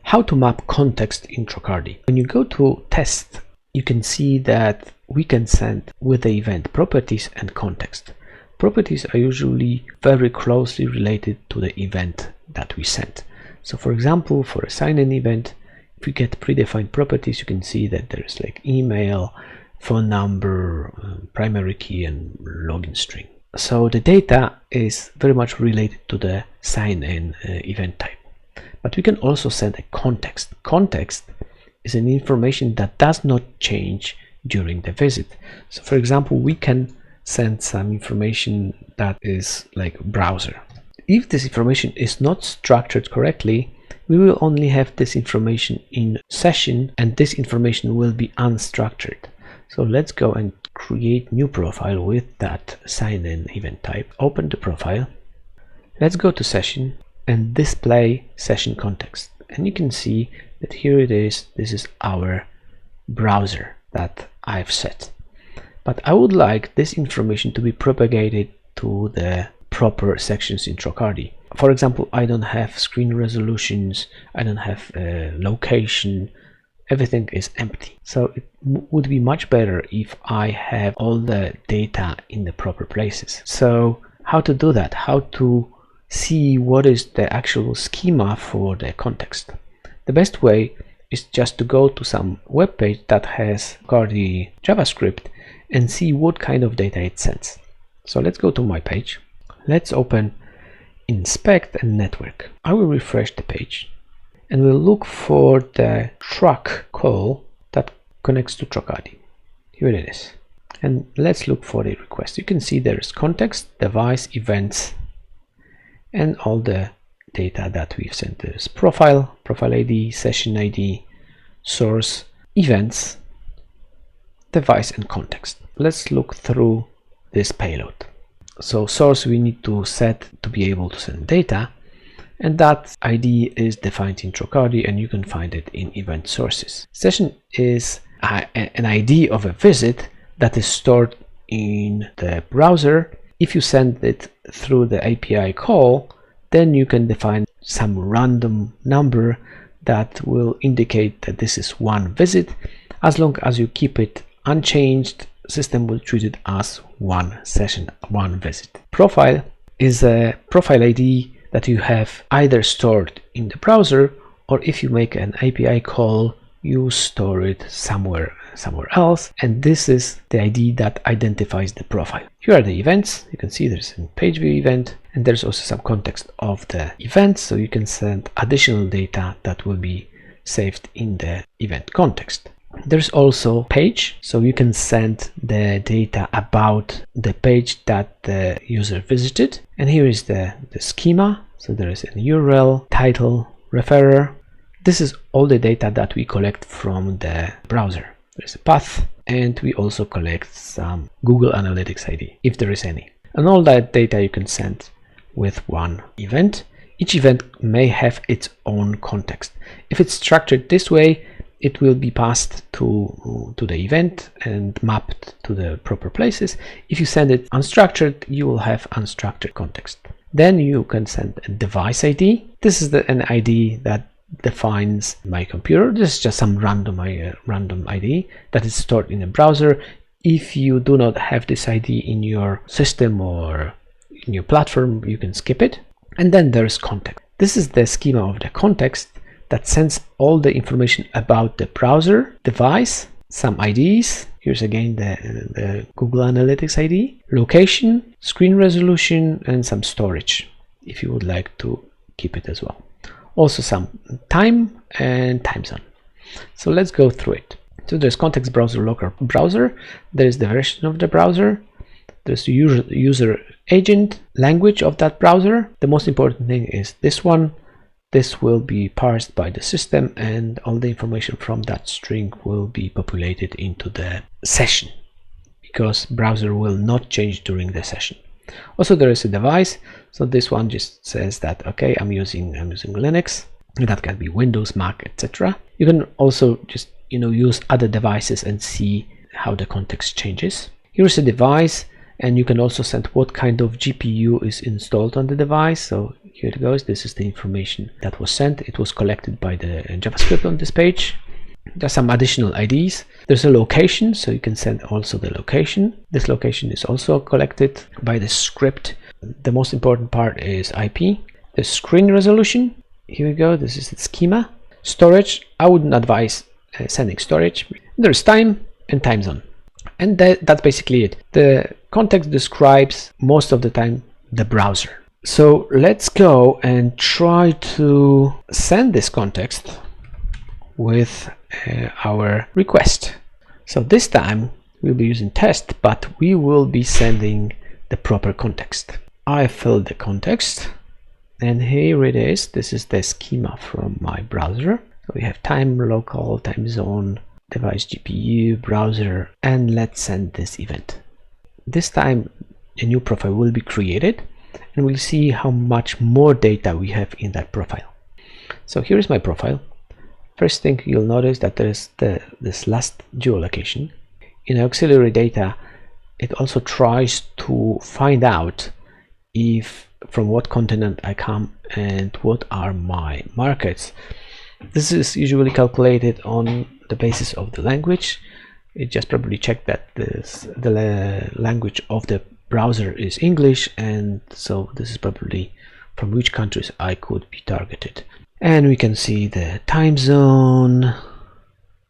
How to map context in Tracardi. When you go to test, you can see that we can send with the event properties and context. Properties are usually very closely related to the event that we sent. So for example, for a sign-in event, if we get predefined properties, you can see that there's like email, phone number, primary key, and login string. So the data is very much related to the sign-in event type. But we can also send a context. Context is an information that does not change during the visit. So for example, we can send some information that is like browser. If this information is not structured correctly, we will only have this information in session, and this information will be unstructured. So let's go and create new profile with that sign-in event type. Open the profile. Let's go to session and display session context. And you can see that here it is. This is our browser that I've set. But I would like this information to be propagated to the proper sections in Tracardi. For example, I don't have screen resolutions, I don't have location, everything is empty. So it would be much better if I have all the data in the proper places. So how to do that? How to see what is the actual schema for the context? The best way is just to go to some web page that has Tracardi JavaScript and see what kind of data it sends. So let's go to my page. Let's open Inspect and Network. I will refresh the page and we'll look for the truck call that connects to Tracardi. Here it is. And let's look for the request. You can see there's context, device, events, and all the data that we've sent. There's profile, profile ID, session ID, source, events, device, and context. Let's look through this payload. So source we need to set to be able to send data, and that ID is defined in Tracardi, and you can find it in event sources. Session is an ID of a visit that is stored in the browser. If you send it through the API call, then you can define some random number that will indicate that this is one visit. As long as you keep it unchanged, system will treat it as one session, one visit. Profile is a profile ID that you have either stored in the browser, or if you make an API call, you store it somewhere else, and this is the ID that identifies the profile. Here are the events. You can see there's a page view event, and there's also some context of the event, so you can send additional data that will be saved in the event context. There's also page, so you can send the data about the page that the user visited. And here is the schema. So there is an URL, title, referrer. This is all the data that we collect from the browser. There's a path, and we also collect some Google Analytics ID, if there is any. And all that data you can send with one event. Each event may have its own context. If it's structured this way, it will be passed to the event and mapped to the proper places. If you send it unstructured, you will have unstructured context. Then you can send a device ID. This is an ID that defines my computer. This is just some random ID that is stored in a browser. If you do not have this ID in your system or in your platform, you can skip it. And then there's context. This is the schema of the context that sends all the information about the browser, device, some IDs. Here's again the Google Analytics ID, location, screen resolution, and some storage, if you would like to keep it as well. Also some time and time zone. So let's go through it. So there's context browser, local browser. There's the version of the browser. There's the user agent, language of that browser. The most important thing is this one. This will be parsed by the system, and all the information from that string will be populated into the session, because browser will not change during the session. Also, there is a device. So this one just says that, okay, I'm using Linux. That can be Windows, Mac, etc. You can also just use other devices and see how the context changes. Here's a device, and you can also send what kind of GPU is installed on the device. So Here it goes. This is the information that was sent. It was collected by the JavaScript on this page. There's some additional IDs. There's a location, so you can send also the location. This location is also collected by the script. The most important part is IP. The screen resolution. Here we go. This is the schema. Storage. I wouldn't advise sending storage. There's time and time zone. And that's basically it. The context describes most of the time the browser. So let's go and try to send this context with our request. So this time we'll be using test, but we will be sending the proper context. I filled the context and here it is. This is the schema from my browser. So we have time, local, time zone, device GPU, browser, and let's send this event. This time a new profile will be created and we'll see how much more data we have in that profile. So here is my profile. First thing you'll notice that there's this last geolocation. In auxiliary data, it also tries to find out if from what continent I come and what are my markets. This is usually calculated on the basis of the language. It just probably checked that the language of the browser is English, and so this is probably from which countries I could be targeted. And we can see the time zone.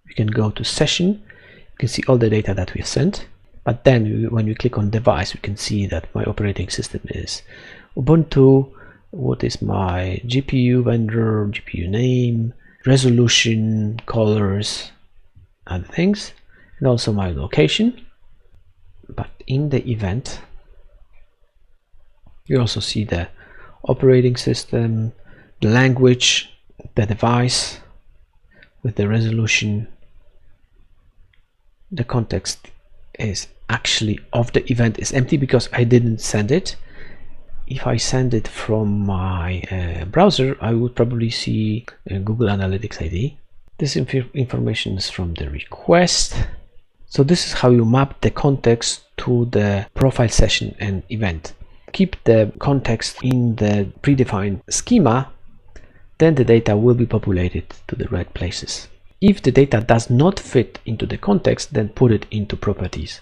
We can go to session. You can see all the data that we have sent. But then when we click on device, we can see that my operating system is Ubuntu. What is my GPU vendor, GPU name, resolution, colors, other things, and also my location. But in the event, you also see the operating system, the language, the device with the resolution. The context is actually of the event is empty because I didn't send it. If I send it from my browser, I would probably see Google Analytics ID. This information is from the request. So this is how you map the context to the profile session and event. Keep the context in the predefined schema, then the data will be populated to the right places. If the data does not fit into the context, then put it into properties.